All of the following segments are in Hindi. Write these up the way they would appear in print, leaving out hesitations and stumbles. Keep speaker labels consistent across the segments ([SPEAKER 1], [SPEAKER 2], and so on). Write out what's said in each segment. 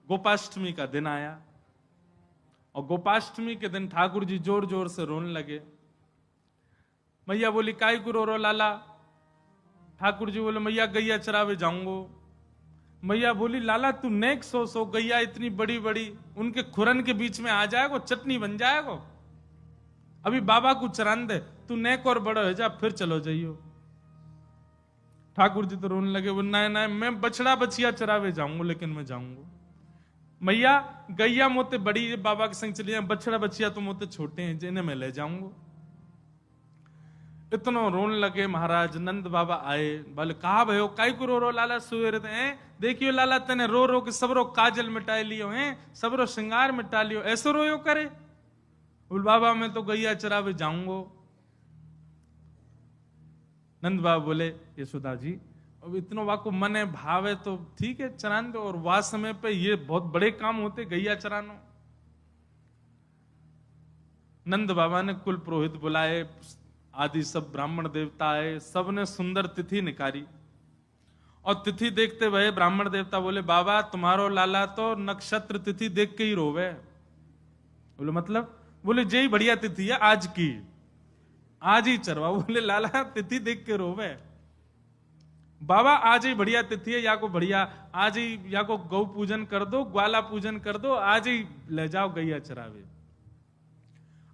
[SPEAKER 1] गोपाष्टमी का दिन आया और गोपाष्टमी के दिन ठाकुर जी जोर जोर से रोने लगे। मैया बोली काय को रो रो लाला? ठाकुर जी बोले मैया गैया चरावे जाऊंगो। मैया बोली लाला तू नेक सो गैया इतनी बड़ी बड़ी उनके खुरन के बीच में आ जाएगो, चटनी बन जाएगो। अभी बाबा को चरान दे, तू नेक और बड़ा हो जा फिर चलो जाइयो। ठाकुर जी तो रोने लगे, वो ना मैं बछड़ा बछिया चरावे जाऊंगा, लेकिन मैं जाऊंगा। मैया गैया मोते बड़ी बाबा के संग चली जाए, बछड़ा बछिया तो मोते छोटे हैं जिन्हें मैं ले जाऊंगा। इतना रोने लगे। महाराज नंद बाबा आए, बोले कहा भयो काई को रो रो लाला सुवेरे थे? देखियो लाला तेने रो रो के सबरो काजल मिटा लियो हैं, सबरो श्रृंगार मिटा लियो, ऐसो रोयो करे? बोल बाबा मैं तो गैया चरावे जाऊंगो। नंद बाबा बोले यशोदा जी अब इतना वाको मन है भाव है तो ठीक है चरान दो, और वास समय पे ये बहुत बड़े काम होते गैया चरानो। नंद बाबा ने कुल पुरोहित बुलाए, आदि सब ब्राह्मण देवता आए, सबने सुंदर तिथि निकाली। और तिथि देखते हुए ब्राह्मण देवता बोले बाबा तुम्हारो लाला तो नक्षत्र तिथि देख के ही रोवे। बोले मतलब? बोले जय बढ़िया तिथि है आज की, आज ही चरवा। बोले लाला तिथि देख के रोवे? बाबा आज ही बढ़िया तिथि है, या को बढ़िया आज ही या को गौ पूजन कर दो, ग्वाला पूजन कर दो, आज ही ले जाओ गैया चरावे।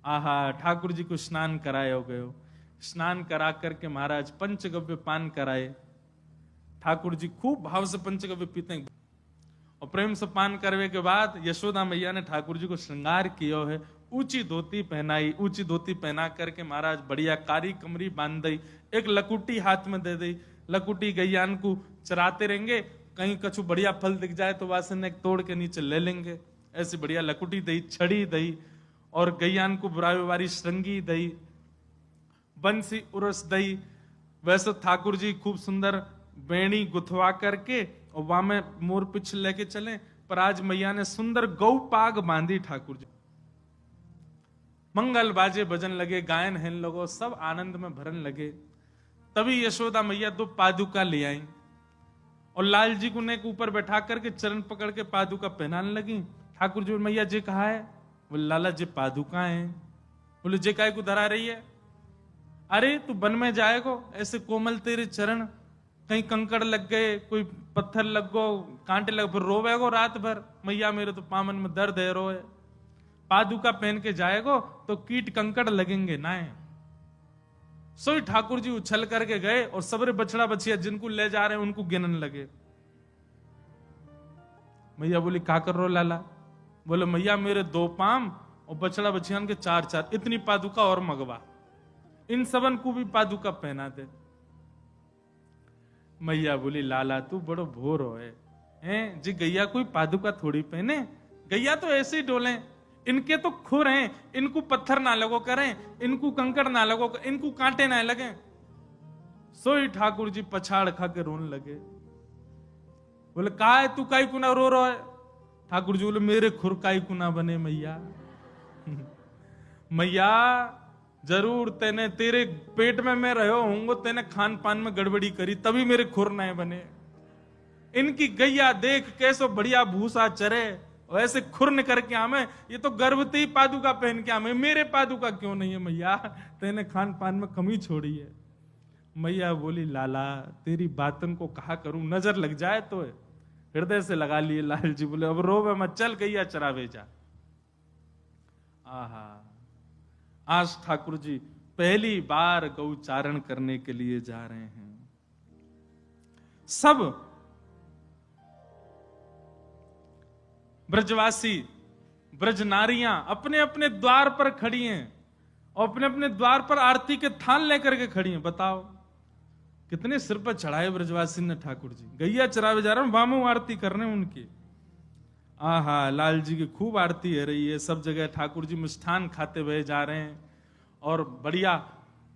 [SPEAKER 1] आहा ठाकुर जी को स्नान कराए हो गयो। स्नान करा करके महाराज पंचगव्य पान कराए। ठाकुर जी खूब भाव से पंचगव्य पीते हैं और प्रेम से पान करने के बाद यशोदा मैया ने ठाकुर जी को श्रृंगार किया है। ऊंची धोती पहनाई, ऊंची धोती पहना करके महाराज बढ़िया कारी कमरी बांध दी, एक लकुटी हाथ में दे दी। लकुटी गैयान को चराते रहेंगे, कहीं कछु बढ़िया फल दिख जाए तो वासन एक तोड़ के नीचे ले लेंगे। ऐसी बढ़िया लकुटी दई, छड़ी दई और गैयान को बुराई श्रृंगी दई, बंसी उरस दई। वैसे ठाकुर जी खूब सुंदर बेणी गुथवा करके और वहां में मोर पिछ लेके चले, पर आज मैया ने सुंदर गौ पाग बांधी ठाकुर जी। मंगल बाजे बजन लगे, गायन हेन लगो, सब आनंद में भरन लगे। तभी यशोदा मैया 2 पादुका ले आई और लाल जी को नेक ऊपर बैठा करके चरण पकड़ के पादुका पहनाने लगी। ठाकुर जी मैया जी कहा है? बोले लाला जी पादुका है। बोले जे काय को धरा रही है? अरे तू वन में जाएगो, ऐसे कोमल तेरे चरण, कहीं कंकड़ लग गए, कोई पत्थर लग गो, कांटे लग, फिर रोवेगो रात भर। मैया मेरे तो पामन में दर्द है, रोए। पादुका पहन के जाएगो तो कीट कंकड़ लगेंगे ना। सोई ठाकुर जी उछल करके गए और सबरे बछड़ा बछिया जिनको ले जा रहे हैं उनको गिनन लगे। मैया बोली क्या कर रो लाला? बोले मैया मेरे 2 पाम और बछड़ा बछियान के 4-4, इतनी पादुका और मगवा, इन सबन को भी पादुका पहना दे। मैया बोली लाला तू बड़ो भोर हो हैं जी, गैया कोई पादुका थोड़ी पहने, गैया तो ऐसे ही डोले, इनके तो खुर हैं, इनको पत्थर ना लगो करें, इनको कंकड़ ना लगो, इनको कांटे ना लगे। सोई ठाकुर जी पछाड़ खा के रोने लगे। बोले का है तू काई कुना रो रहा है? ठाकुर जी बोले मेरे खुर काई कुना बने मैया। मैया जरूर तेने तेरे पेट में मैं रहो होंगे, तेने खान पान में गड़बड़ी करी तभी मेरे खुर नए बने। इनकी गैया देख कैसो बढ़िया भूसा चरे, ऐसे खुरन करके आमे, ये तो गर्भवती पादुका पहन के आमे, मेरे पादुका क्यों नहीं है मैया? तेने खान पान में कमी छोड़ी है। मैया बोली लाला तेरी बातन को कहा करूं, नजर लग जाए तो है। हृदय से लगा लिए लाल जी। बोले अब रोवे मत, चल गैया चरावे जा। आहा आज ठाकुर जी पहली बार गौचारण करने के लिए जा रहे हैं। सब ब्रजवासी ब्रज नारियां अपने अपने द्वार पर खड़ी हैं और अपने अपने द्वार पर आरती के थान लेकर के खड़ी हैं। बताओ कितने सिर पर चढ़ाए ब्रजवासी ने ठाकुर जी। गैया चरावे जा रहे हैं, वामो आरती कर रहे हैं उनकी। आहा लाल जी की खूब आरती हो रही है। सब जगह ठाकुर जी मिष्ठान खाते हुए जा रहे हैं और बढ़िया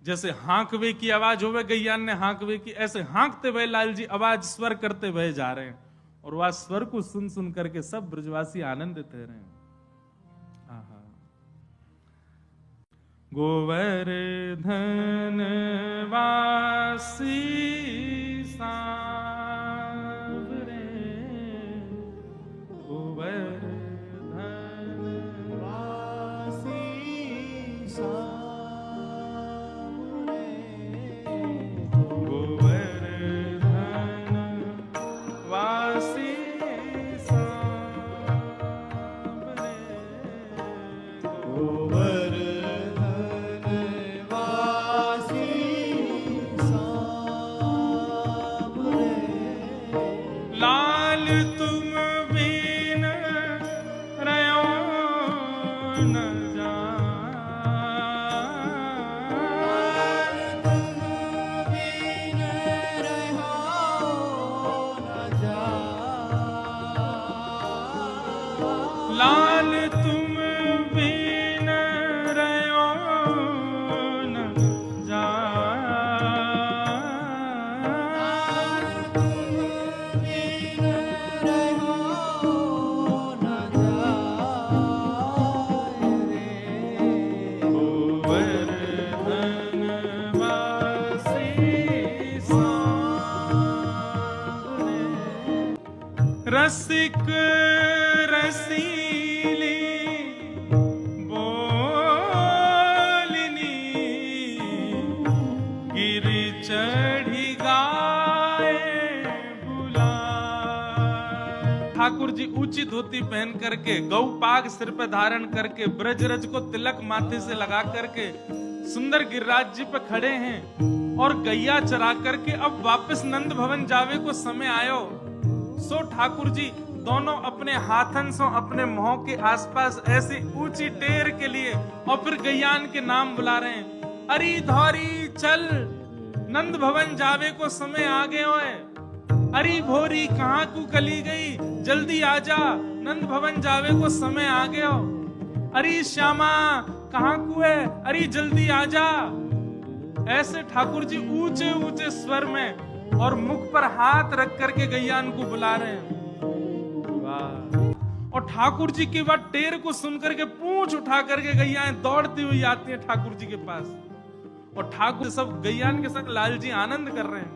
[SPEAKER 1] जैसे हांकवे की आवाज होवे, गैया ने हांकवे की, ऐसे हांकते हुए लाल जी आवाज स्वर करते हुए जा रहे हैं और वह स्वर को सुन सुन करके सब ब्रजवासी आनंदित हो रहे हैं। आहा गोवर्धन वासी सांवरे, गोवर्धन रसिक रसीली बोलिनी, गिरि चढ़ी गाए बुलाए। ठाकुर जी ऊंची धोती पहन करके, गौ पाग सिर पे धारण करके, ब्रजरज को तिलक माथे से लगा करके सुंदर गिरिराज जी पे खड़े हैं और गैया चरा करके अब वापस नंद भवन जावे को समय आयो। सो ठाकुर जी दोनों अपने हाथन से अपने मुंह के आसपास ऐसी ऊंची टेर के लिए और फिर गैयान के नाम बुला रहे हैं, अरे धौरी चल, नंद भवन जावे को समय आ गए होए। अरे भोरी कहाँ को कली गई, जल्दी आजा, नंद भवन जावे को समय आ गयो। अरे श्यामा कहाँ को है, अरे जल्दी आजा। ऐसे ठाकुर जी ऊंचे ऊंचे स्वर में और मुख पर हाथ रख करके गैयान को बुला रहे हैं। वाह। और ठाकुर जी की बात टेर को सुनकर के पूंछ उठा करके गैयाएं दौड़ती हुई आती हैं ठाकुर जी के पास, और ठाकुर सब गैयान के संग लालजी आनंद कर रहे हैं।